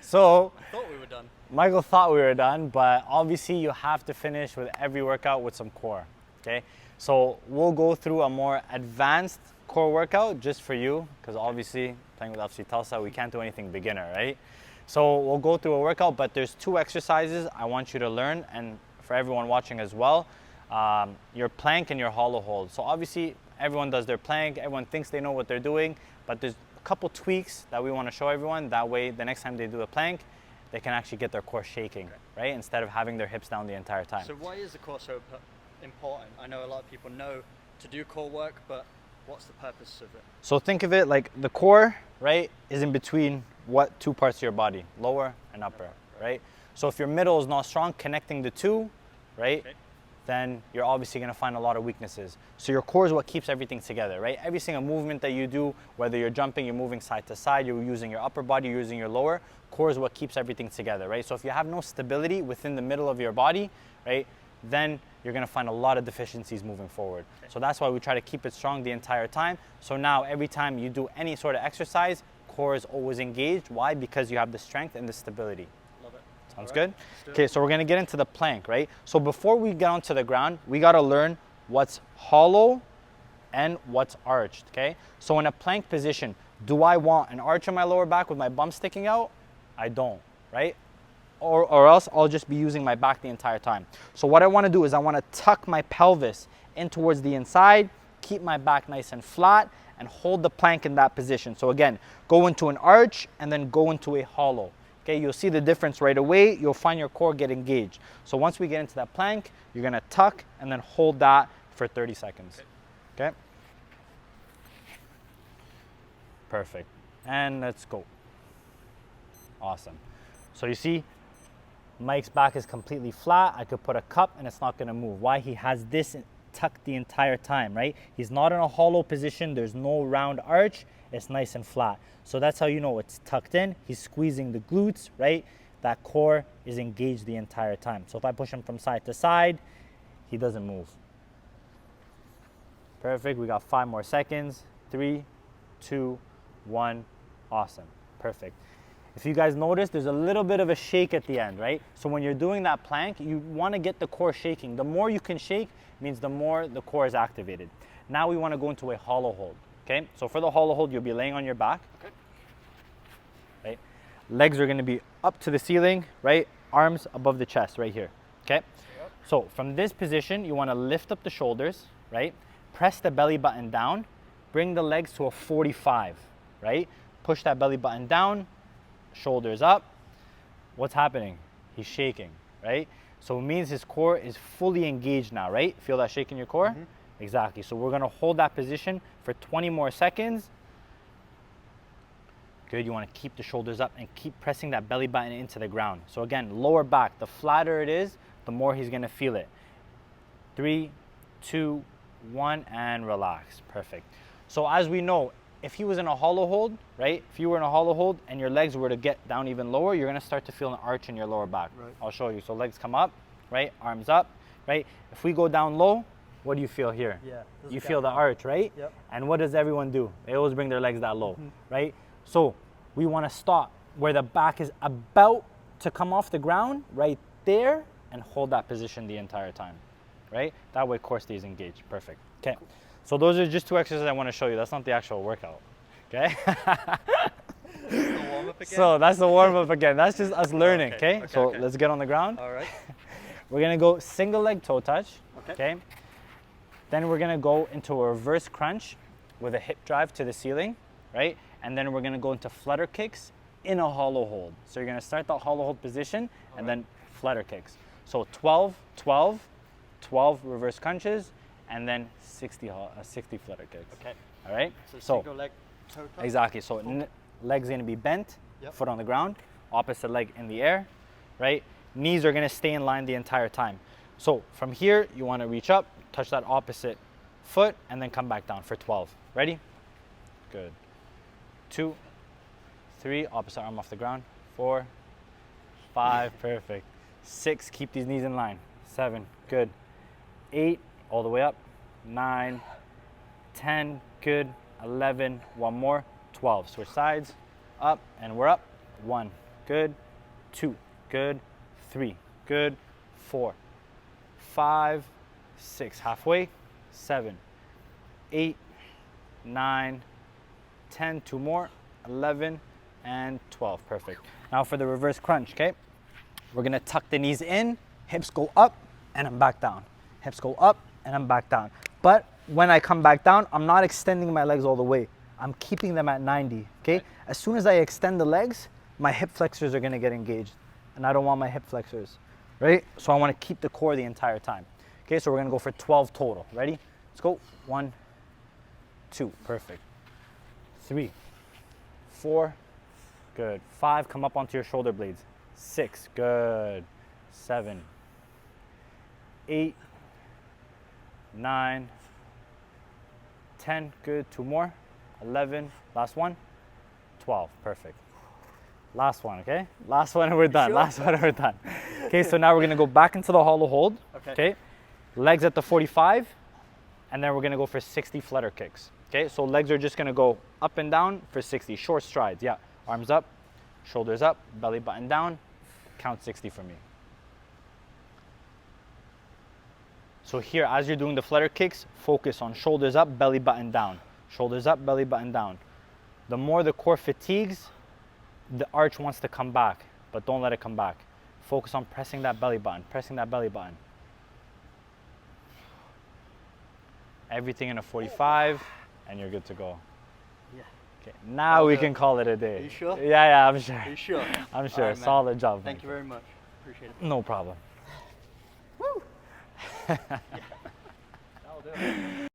So Thought we were done. Michael thought we were done, but obviously you have to finish with every workout with some core, okay? So we'll go through a more advanced core workout just for you, because obviously playing with FC Tulsa, we can't do anything beginner, right? So we'll go through a workout, but there's 2 exercises I want you to learn, and for everyone watching as well, your plank and your hollow hold. So obviously everyone does their plank, everyone thinks they know what they're doing, but there's a couple tweaks that we want to show everyone. That way the next time they do the plank, they can actually get their core shaking, right? Instead of having their hips down the entire time. So why is the core so important? I know a lot of people know to do core work, but what's the purpose of it? So think of it like the core, right, is in between what 2 parts of your body, lower and upper, right? So if your middle is not strong, connecting the 2, right, then you're obviously going to find a lot of weaknesses. So your core is what keeps everything together, right? Every single movement that you do, whether you're jumping, you're moving side to side, you're using your upper body, you're using your lower, core is what keeps everything together, right? So if you have no stability within the middle of your body, right, then you're going to find a lot of deficiencies moving forward. So that's why we try to keep it strong the entire time. So now every time you do any sort of exercise, core is always engaged. Why? Because you have the strength and the stability. Love it. Sounds good? Okay, so we're gonna get into the plank, right? So before we get onto the ground, we gotta learn what's hollow and what's arched, okay? So in a plank position, do I want an arch in my lower back with my bum sticking out? I don't, right? Or else I'll just be using my back the entire time. So what I wanna do is I wanna tuck my pelvis in towards the inside, keep my back nice and flat, and hold the plank in that position. So again, go into an arch and then go into a hollow. Okay, you'll see the difference right away. You'll find your core get engaged. So once we get into that plank, you're gonna tuck and then hold that for 30 seconds. Okay? Perfect. And let's go. Awesome. So you see, Mike's back is completely flat. I could put a cup and it's not gonna move. Why? He has this tucked the entire time, right? He's not in a hollow position. There's no round arch. It's nice and flat. So that's how you know it's tucked in. He's squeezing the glutes, right? That core is engaged the entire time. So if I push him from side to side, he doesn't move. Perfect. We got 5 more seconds. 3, 2, 1. Awesome. Perfect. If you guys notice, there's a little bit of a shake at the end, right? So when you're doing that plank, you want to get the core shaking. The more you can shake means the more the core is activated. Now we want to go into a hollow hold, okay? So for the hollow hold, you'll be laying on your back, right? Legs are going to be up to the ceiling, right? Arms above the chest right here, okay? So from this position, you want to lift up the shoulders, right? Press the belly button down, bring the legs to a 45, right? Push that belly button down, shoulders up. What's happening? He's shaking, right? So it means his core is fully engaged now, right? Feel that shake in your core? Exactly. So we're gonna hold that position for 20 more seconds. Good, you wanna keep the shoulders up and keep pressing that belly button into the ground. So again, lower back, the flatter it is, the more he's gonna feel it. 3, 2, 1, and relax. Perfect. So as we know, if he was in a hollow hold, right? If you were in a hollow hold and your legs were to get down even lower, you're gonna start to feel an arch in your lower back. Right. I'll show you. So legs come up, right? Arms up, right? If we go down low, what do you feel here? Yeah. You feel the arch, right? Yep. And what does everyone do? They always bring their legs that low, right? So we wanna stop where the back is about to come off the ground, right there, and hold that position the entire time, right? That way core stays engaged. Perfect. Okay. Cool. So those are just 2 exercises I want to show you. That's not the actual workout, okay? The warm-up again? So that's the warm-up again. That's just us learning, okay? So let's get on the ground. All right. We're gonna go single leg toe touch, okay? Then we're gonna go into a reverse crunch with a hip drive to the ceiling, right? And then we're gonna go into flutter kicks in a hollow hold. So you're gonna start the hollow hold position and then flutter kicks. So 12, 12, 12 reverse crunches, and then 60 flutter kicks. Okay. All right? So single leg toe touch? Exactly. So leg's going to be bent, foot on the ground, opposite leg in the air, right? Knees are going to stay in line the entire time. So from here, you want to reach up, touch that opposite foot, and then come back down for 12. Ready? Good. 2, 3, opposite arm off the ground. 4, 5, perfect. 6, keep these knees in line. 7, good. 8, all the way up. 9, 10, good. 11, one more. 12, switch sides, up, and we're up. 1, good. 2, good. 3, good. 4, 5, 6, halfway. 7, 8, 9, 10, 2 more, 11, and 12, perfect. Now for the reverse crunch, okay? We're gonna tuck the knees in, hips go up, and I'm back down. Hips go up, and I'm back down. But when I come back down, I'm not extending my legs all the way. I'm keeping them at 90, okay? As soon as I extend the legs, my hip flexors are gonna get engaged, and I don't want my hip flexors, right? So I wanna keep the core the entire time. Okay, so we're gonna go for 12 total. Ready? Let's go. 1, 2, perfect. 3, 4, good. 5, come up onto your shoulder blades. 6, good. 7, 8, 9, 10, good. 2 more. 11, last one. 12, perfect. Last one, okay? Last one and we're done. Sure? Last one and we're done. Okay, so now we're gonna go back into the hollow hold. Okay? Legs at the 45, and then we're gonna go for 60 flutter kicks. Okay, so legs are just gonna go up and down for 60, short strides, yeah. Arms up, shoulders up, belly button down, count 60 for me. So here, as you're doing the flutter kicks, focus on shoulders up, belly button down. Shoulders up, belly button down. The more the core fatigues, the arch wants to come back, but don't let it come back. Focus on pressing that belly button, pressing that belly button. Everything in a 45, and you're good to go. Yeah. Okay, now we can call it a day. Are you sure? Yeah, I'm sure. Are you sure? I'm sure. Right, solid job. Thank you very much. Appreciate it. No problem. Woo! Yeah. That'll do it.